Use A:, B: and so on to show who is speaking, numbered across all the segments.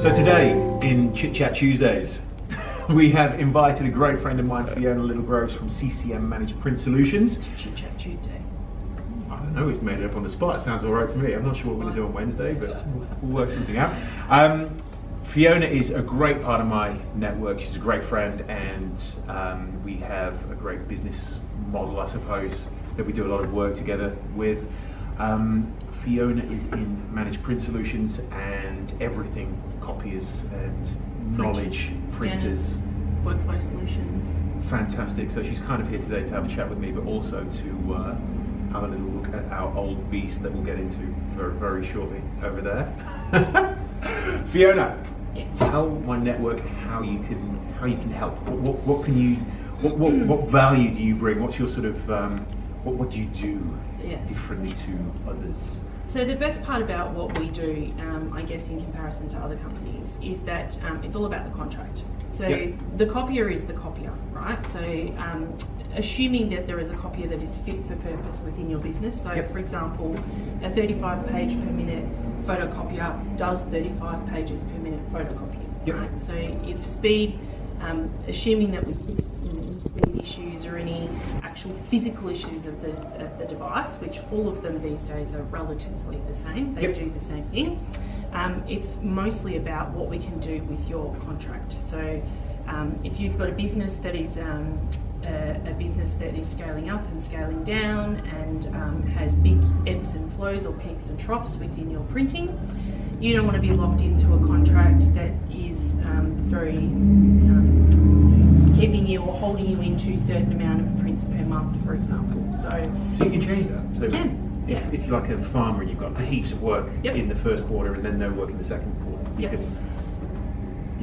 A: So today, in Chit Chat Tuesdays, we have invited a great friend of mine, Fiona Littlegroves from CCM Managed Print Solutions.
B: Chit Chat Tuesday.
A: I don't know, he's made it up on the spot. It sounds all right to me. I'm not sure what we're going to do on Wednesday, but we'll work something out. Fiona is a great part of my network. She's a great friend, and we have a great business model, I suppose, that we do a lot of work together with. Fiona is in Managed Print Solutions and everything, copiers and knowledge, printers.
B: Workflow solutions.
A: Fantastic. So she's kind of here today to have a chat with me, but also to have a little look at our old beast that we'll get into very, very shortly over there. Fiona,
B: yes.
A: Tell my network how you can help. What value do you bring? What's your sort of what do you do differently to others?
B: So the best part about what we do, I guess in comparison to other companies, is that it's all about the contract. So the copier is the copier, right? So assuming that there is a copier that is fit for purpose within your business. So for example, a 35 page per minute photocopier does 35 pages per minute photocopying, right? So if speed, assuming that we speed issues or any actual physical issues of the device, which all of them these days are relatively the same, they do the same thing. It's mostly about what we can do with your contract. So if you've got a business that is a business that is scaling up and scaling down and has big ebbs and flows or peaks and troughs within your printing, you don't want to be locked into a contract that is very keeping you or holding you into a certain amount of prints per month, for example. So
A: you can change that. So
B: yes.
A: If you're like a farmer and you've got heaps of work in the first quarter and then no work in the second quarter, you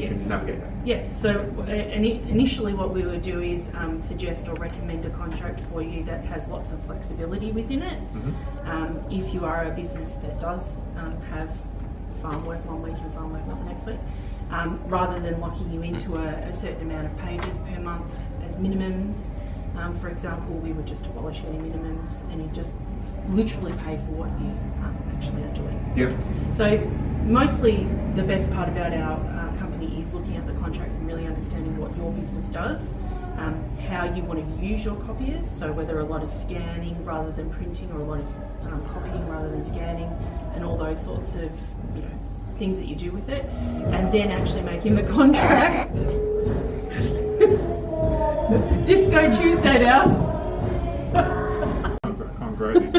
A: can navigate that.
B: Yes, so initially what we would do is suggest or recommend a contract for you that has lots of flexibility within it. Mm-hmm. If you are a business that does have farm work one week and farm work not the next week, rather than locking you into a certain amount of pages per month as minimums. For example, we would just abolish any minimums and you just literally pay for what you actually are doing.
A: Yep.
B: So mostly the best part about our company is looking at the contracts and really understanding what your business does, how you want to use your copiers, so whether a lot is scanning rather than printing or a lot is copying rather than scanning, and all those sorts of things that you do with it, and then actually making the contract. Disco Tuesday now.
A: I'm great.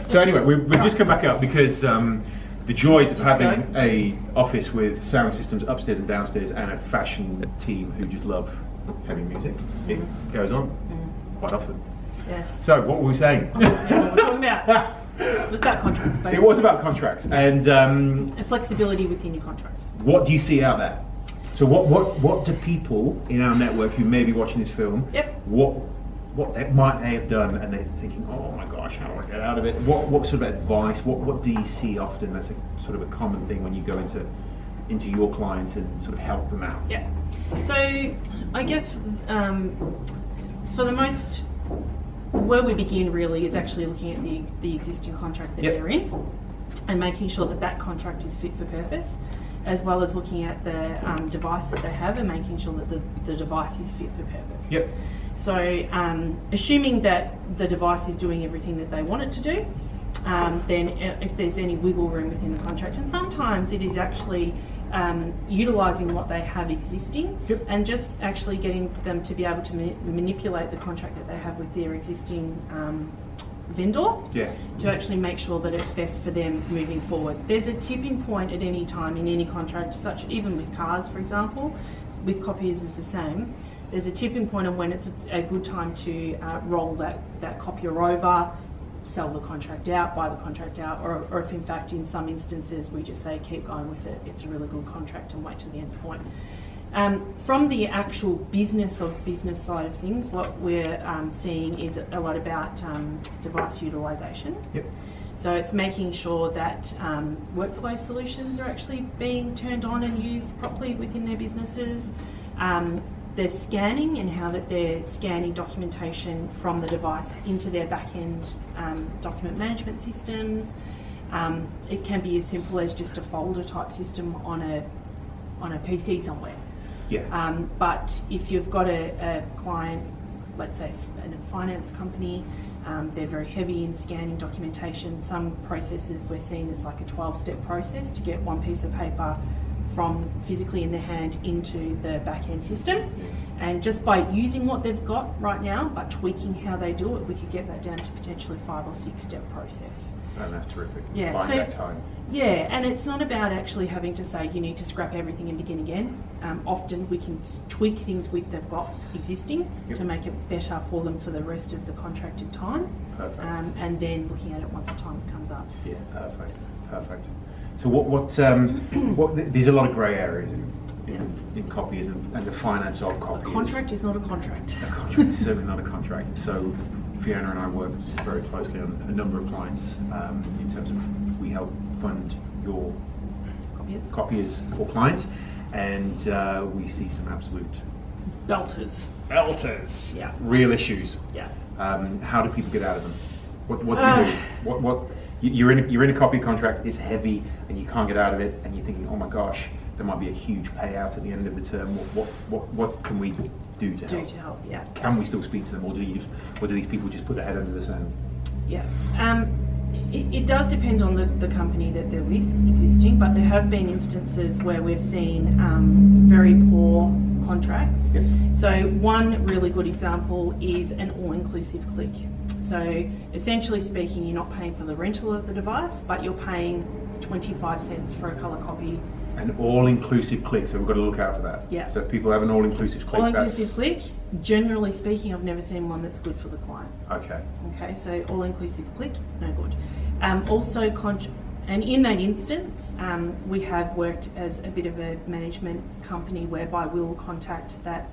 A: So anyway, we've just come back up because the joys of having a office with sound systems upstairs and downstairs and a fashion team who just love heavy music. It goes on quite often.
B: Yes.
A: So what were we saying?
B: What we're talking about. It was about contracts, basically.
A: It was about contracts and
B: flexibility within your contracts.
A: What do you see out there? So what do people in our network who may be watching this film, what they might have done and they're thinking, oh my gosh, how do I get out of it? What sort of advice, what do you see often that's a sort of a common thing when you go into your clients and sort of help them out?
B: Yeah. So I guess for the most, where we begin really is actually looking at the existing contract that they're in and making sure that that contract is fit for purpose, as well as looking at the device that they have and making sure that the device is fit for purpose.
A: Yep.
B: So assuming that the device is doing everything that they want it to do, then if there's any wiggle room within the contract, and sometimes it is actually utilising what they have existing and just actually getting them to be able to manipulate the contract that they have with their existing vendor to actually make sure that it's best for them moving forward. There's a tipping point at any time in any contract, such even with cars, for example, with copiers is the same. There's a tipping point on when it's a good time to roll that copier over, sell the contract out, buy the contract out, or if in fact in some instances we just say keep going with it, it's a really good contract and wait till the end point. From the actual business side of things, what we're seeing is a lot about device utilisation. So it's making sure that workflow solutions are actually being turned on and used properly within their businesses. They're scanning and how that they're scanning documentation from the device into their back-end document management systems. It can be as simple as just a folder type system on on a PC somewhere.
A: Yeah.
B: But if you've got a client, let's say in a finance company, they're very heavy in scanning documentation. Some processes we're seeing is like a 12-step process to get one piece of paper from physically in their hand into the back-end system. And just by using what they've got right now, but tweaking how they do it, we could get that down to potentially 5 or 6 step process.
A: And that's terrific.
B: Yeah,
A: Buying
B: so
A: that time.
B: yeah, and it's not about actually having to say you need to scrap everything and begin again. Often we can tweak things they've got existing to make it better for them for the rest of the contracted time.
A: Perfect.
B: And then looking at it once the time comes up.
A: Yeah, perfect. So there's a lot of grey areas in copiers and the finance of copiers.
B: A contract is not a contract.
A: A contract is certainly not a contract. So Fiona and I work very closely on a number of clients in terms of we help fund your copiers for clients, and we see some absolute
B: belters.
A: Yeah. Real issues.
B: Yeah.
A: How do people get out of them? What do you do? You're in a copy contract, it's heavy, and you can't get out of it, and you're thinking, oh my gosh, there might be a huge payout at the end of the term. What can we do to help?
B: Yeah.
A: Can we still speak to them, or do these people just put their head under the sand?
B: Yeah. It does depend on the company that they're with existing, but there have been instances where we've seen very poor contracts.
A: Yep.
B: So one really good example is an all-inclusive click. So essentially speaking, you're not paying for the rental of the device, but you're paying 25 cents for a colour copy.
A: An all-inclusive click, so we've got to look out for that.
B: Yeah.
A: So if people have an all-inclusive click,
B: all-inclusive click, generally speaking, I've never seen one that's good for the client.
A: Okay,
B: so all-inclusive click, no good. And in that instance, we have worked as a bit of a management company whereby we'll contact that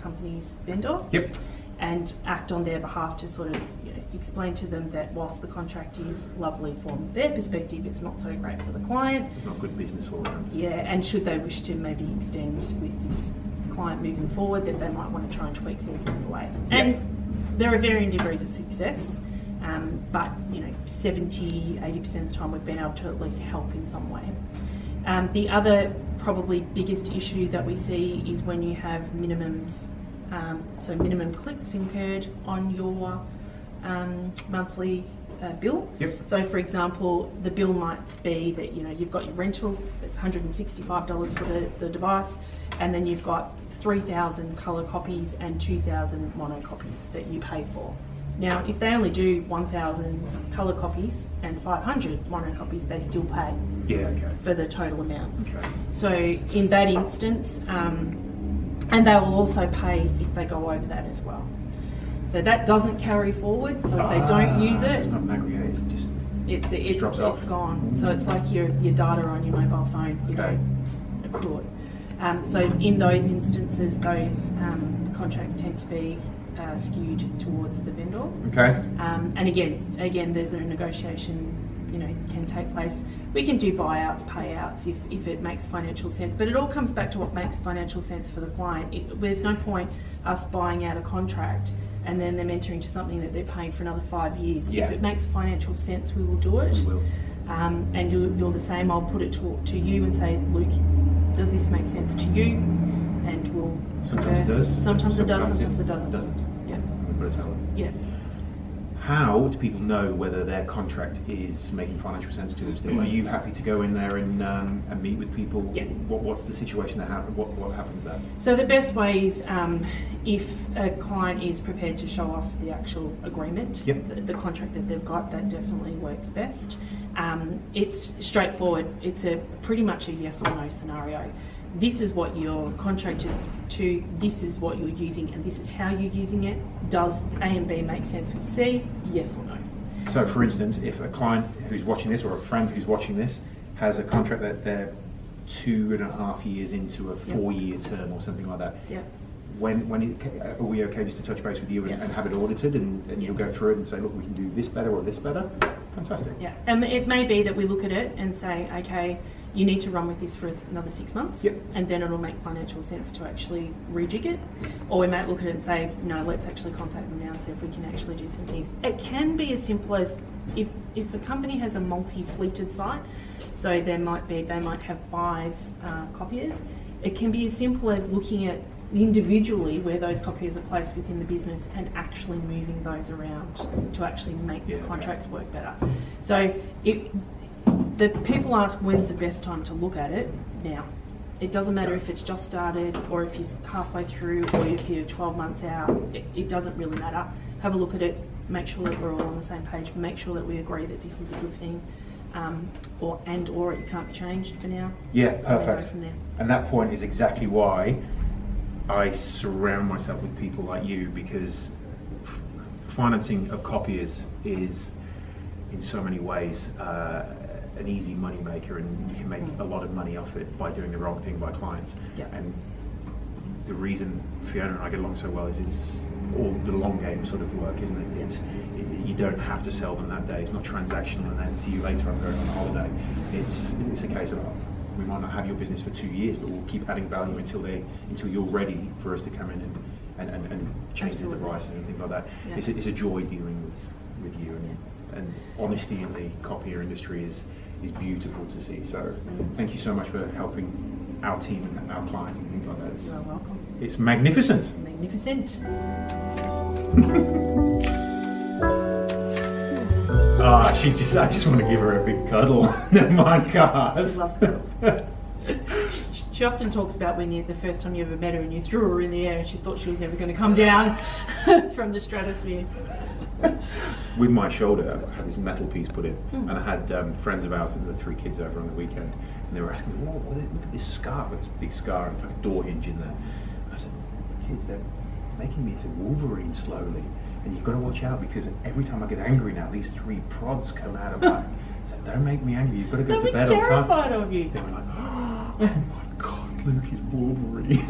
B: company's vendor.
A: Yep.
B: And act on their behalf to sort of explain to them that whilst the contract is lovely from their perspective, it's not so great for the client.
A: It's not good business all around.
B: Yeah, and should they wish to maybe extend with this client moving forward, that they might want to try and tweak things along the way.
A: Yep.
B: And there are varying degrees of success, but 70-80% of the time we've been able to at least help in some way. The other probably biggest issue that we see is when you have minimums. So minimum clicks incurred on your monthly bill.
A: Yep.
B: So for example, the bill might be that you've got your rental, it's $165 for the device, and then you've got 3,000 colour copies and 2,000 mono copies that you pay for. Now, if they only do 1,000 colour copies and 500 mono copies, they still pay for the total amount.
A: Okay.
B: So in that instance, and they will also pay if they go over that as well. So that doesn't carry forward. So if they don't use it,
A: it's not an aggregate. It's just
B: it's
A: drops off.
B: It's gone. So it's like your data on your mobile phone. Accrue it. So in those instances, those contracts tend to be skewed towards the vendor.
A: Okay.
B: And again, there's a negotiation. Can take place. We can do buyouts, payouts if it makes financial sense, but it all comes back to what makes financial sense for the client. There's no point us buying out a contract and then them entering into something that they're paying for another 5 years.
A: Yeah.
B: If it makes financial sense, we will do it.
A: We will.
B: And you're the same. I'll put it to you and say, Luke, does this make sense to you? And we'll
A: Sometimes it does.
B: Sometimes it does. Sometimes it doesn't. Yeah.
A: We've got to tell them.
B: Yeah.
A: How do people know whether their contract is making financial sense to them still? Are you happy to go in there and meet with people?
B: Yeah.
A: What's the situation that happens? What happens there?
B: So the best way is if a client is prepared to show us the actual agreement, the contract that they've got, that definitely works best. It's straightforward. It's pretty much a yes or no scenario. This is what you're contracted to, this is what you're using, and this is how you're using it. Does A and B make sense with C? Yes or no?
A: So for instance, if a client who's watching this or a friend who's watching this has a contract that they're 2.5 years into a 4-year term or something like that, are we okay just to touch base with you and have it audited and you'll go through it and say, look, we can do this better or this better? Fantastic.
B: Yeah, and it may be that we look at it and say, okay, you need to run with this for another 6 months, and then it'll make financial sense to actually rejig it. Or we might look at it and say, no, let's actually contact them now and see if we can actually do some things. It can be as simple as if a company has a multi-fleeted site, so they might have 5 copiers. It can be as simple as looking at individually where those copiers are placed within the business and actually moving those around to actually make the contracts work better. So the people ask when's the best time to look at it. Now. It doesn't matter if it's just started or if you're halfway through or if you're 12 months out. It doesn't really matter. Have a look at it, make sure that we're all on the same page, make sure that we agree that this is a good thing, or it can't be changed for now.
A: Yeah, perfect.
B: Go from there.
A: And that point is exactly why I surround myself with people like you, because financing of copiers is in so many ways an easy money maker, and you can make a lot of money off it by doing the wrong thing by clients.
B: Yep.
A: And the reason Fiona and I get along so well is it's all the long game sort of work, isn't it? You don't have to sell them that day. It's not transactional and then see you later, I'm going on holiday. It's a case of, we might not have your business for 2 years, but we'll keep adding value until you're ready for us to come in and change the devices and things like that. Yeah. It's a joy dealing with you, and honesty in the copier industry is beautiful to see. So thank you so much for helping our team and our clients and things like that.
B: You're welcome.
A: It's magnificent.
B: Magnificent.
A: I just want to give her a big cuddle. Never mind cars.
B: She loves cuddles. She often talks about when the first time you ever met her and you threw her in the air and she thought she was never going to come down from the stratosphere.
A: With my shoulder, I had this metal piece put in, and I had friends of ours, the 3 kids over on the weekend, and they were asking me, "Whoa, look at this scar, this big scar, it's like a door hinge in there." I said, "Kids, they're making me into Wolverine slowly, and you've got to watch out because every time I get angry now, these 3 prods come out of my." So don't make me angry. You've got to go to bed on time.
B: I'm terrified of you.
A: They were like, "Oh my God, Luke is Wolverine."